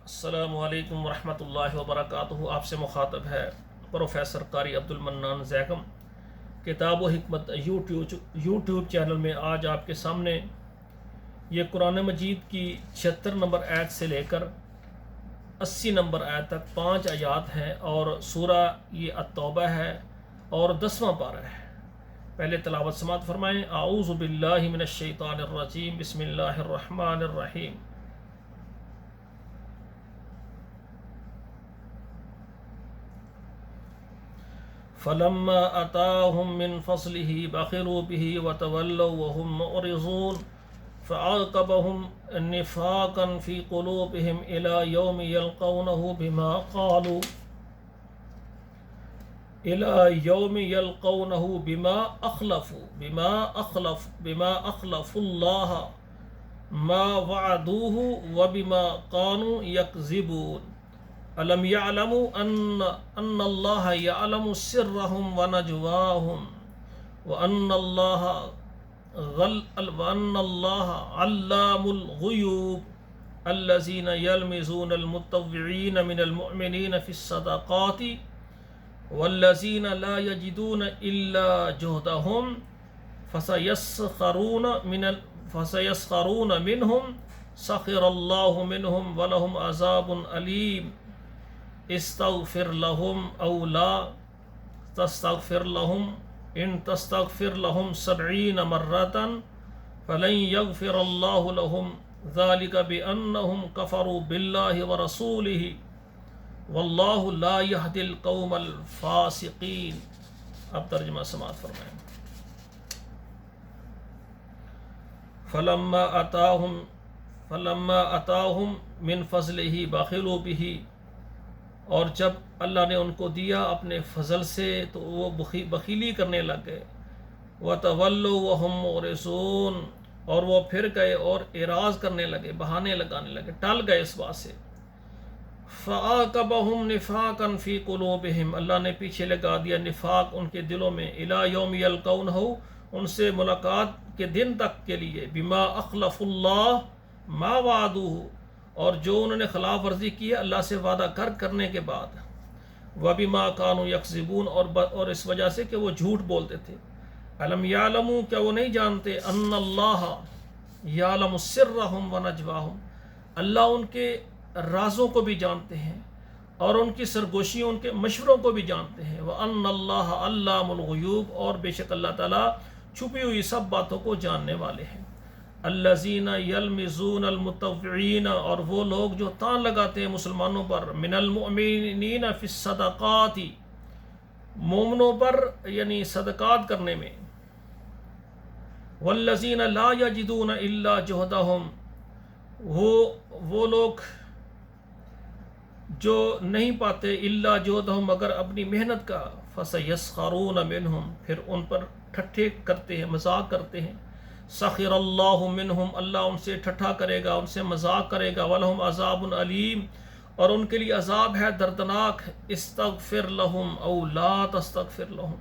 السلام علیکم ورحمۃ اللہ وبرکاتہ۔ آپ سے مخاطب ہے پروفیسر قاری عبد المنان زیکم۔ کتاب و حکمت یوٹیوب چینل میں آج آپ کے سامنے یہ قرآن مجید کی 76 نمبر آیت سے لے کر 80 نمبر آیت تک 5 آیات ہیں، اور سورہ یہ التوبہ ہے اور 10واں پارہ ہے۔ پہلے تلاوت سماعت فرمائیں۔ اعوذ باللہ من الشیطان الرجیم، بسم اللہ الرحمن الرحیم۔ فلما آتاهم من فضله بخلوا به وتولوا وهم معرضون فعاقبهم نفاقا في قلوبهم إلى يوم يلقونه بما أخلفوا الله ما وعدوه وبما كانوا يكذبون ألم يعلموا أن الله يعلم سرهم ونجواهم وأن الله علام الغيوب الذين يلمزون المتطوعين من المؤمنين في الصدقات والذين لا يجدون إلا جهدهم فسيسخرون منهم سخر الله منهم ولهم عذاب أليم استغفر لهم أو لا تستغفر لهم إن تستغفر لهم 70 مرة فلن يغفر الله لهم ذلك بأنهم كفروا بالله ورسوله والله لا يهدي القوم الفاسقين۔ اب ترجمہ سماعت فرمائیں۔ فلما آتاهم من فضله بخلوا به، اور جب اللہ نے ان کو دیا اپنے فضل سے تو وہ بخیلی کرنے لگ گئے۔ وَتَوَلُّوا وَهُمْ مُعْرِضُونَ، اور وہ پھر گئے اور اعراض کرنے لگے، بہانے لگانے لگے، ٹل گئے اس بات سے۔ فَعَاقَبَهُمْ نِفَاقًا فِي قُلُوبِهِمْ، اللہ نے پیچھے لگا دیا نفاق ان کے دلوں میں، إِلَى يَوْمِ يَلْقَوْنَهُ، ان سے ملاقات کے دن تک کے لیے، بِمَا أَخْلَفُوا اللَّهَ مَا وَعَدُوهُ، اور جو انہوں نے خلاف ورزی کی ہے اللہ سے وعدہ کرنے کے بعد، وَبِمَا كَانُوا يَكْذِبُونَ، اور اس وجہ سے کہ وہ جھوٹ بولتے تھے۔ أَلَمْ يَعْلَمُوا، کیا وہ نہیں جانتے، أَنَّ اللَّهَ يَعْلَمُ سِرَّهُمْ وَنَجْوَاهُمْ، اللہ ان کے رازوں کو بھی جانتے ہیں اور ان کی سرگوشیوں، ان کے مشوروں کو بھی جانتے ہیں۔ وَأَنَّ اللَّهَ عَلَّامُ الْغُيُوبِ، اور بے شک اللہ تعالیٰ چھپی ہوئی سب باتوں کو جاننے والے ہیں۔ الذین یلمزون المتطوعین، اور وہ لوگ جو تان لگاتے ہیں مسلمانوں پر، من المؤمنین فی الصدقات، مومنوں پر یعنی صدقات کرنے میں، والذین لا یجدون الا جہدہم، وہ لوگ جو نہیں پاتے الا جہدہم مگر اپنی محنت کا، فسیسخرون منہم، پھر ان پر ٹھٹھے کرتے ہیں، مذاق کرتے ہیں۔ سخر اللہ منہم، اللہ ان سے ٹھٹھا کرے گا، ان سے مذاق کرے گا۔ ولہم عذاب علیم، اور ان کے لیے عذاب ہے دردناک۔ استغفر لہم او لا تستغفر لہم،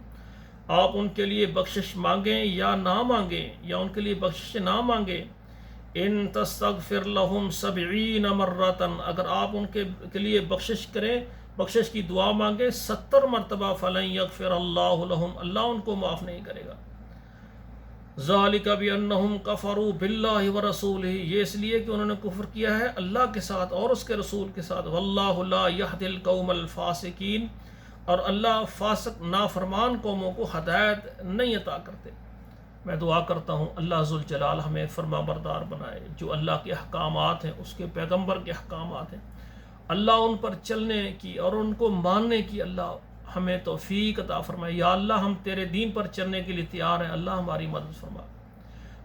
آپ ان کے لیے بخشش مانگیں یا نہ مانگیں، یا ان کے لیے بخشش نہ مانگیں۔ ان تستغفر لہم 70 مرۃ، اگر آپ ان کے لیے بخشش کریں، بخشش کی دعا مانگیں 70 مرتبہ، فلن یغفر اللہ لہم، اللہ ان کو معاف نہیں کرے گا۔ ذالک بانہم کفروا باللہ ورسولہ، یہ اس لیے کہ انہوں نے کفر کیا ہے اللہ کے ساتھ اور اس کے رسول کے ساتھ۔ واللہ لا یہدی القوم الفاسقین، اور اللہ فاسق نافرمان قوموں کو ہدایت نہیں عطا کرتے۔ میں دعا کرتا ہوں اللہ ذوالجلال ہمیں فرما بردار بنائے، جو اللہ کے احکامات ہیں، اس کے پیغمبر کے احکامات ہیں، اللہ ان پر چلنے کی اور ان کو ماننے کی اللہ ہمیں توفیق عطا فرمائے۔ یا اللہ ہم تیرے دین پر چلنے کے لیے تیار ہیں، اللہ ہماری مدد فرما۔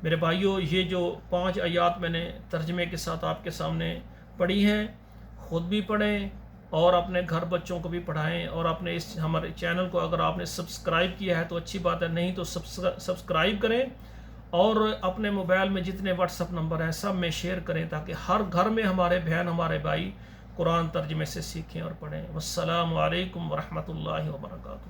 میرے بھائیوں، یہ جو 5 آیات میں نے ترجمے کے ساتھ آپ کے سامنے پڑھی ہیں، خود بھی پڑھیں اور اپنے گھر بچوں کو بھی پڑھائیں، اور اپنے ہمارے چینل کو اگر آپ نے سبسکرائب کیا ہے تو اچھی بات ہے، نہیں تو سبسکرائب کریں، اور اپنے موبائل میں جتنے واٹس اپ نمبر ہیں سب میں شیئر کریں، تاکہ ہر گھر میں ہمارے بہن، ہمارے بھائی قرآن ترجمے سے سیکھیں اور پڑھیں۔ والسلام علیکم ورحمۃ اللہ وبرکاتہ۔